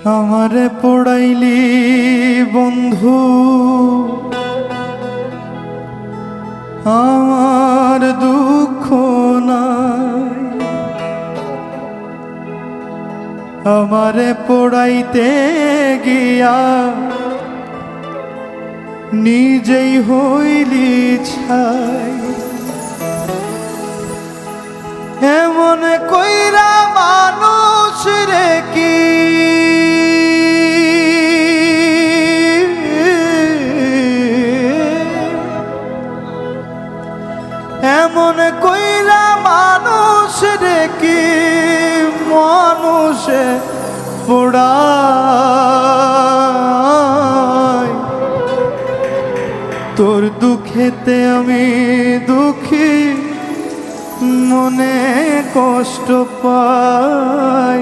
আমারে পোড়াইলি বন্ধু, আমার দুঃখ নাই। আমারে পোড়াইতে গিয়া নিজেই হইলি ছাই। এমন কইরা মানুষ রে কি এমন কইরা মানুষ রে কি মানুষে পোড়ায়। তোর দুঃখেতে আমি দুঃখী, মনে কষ্ট পাই।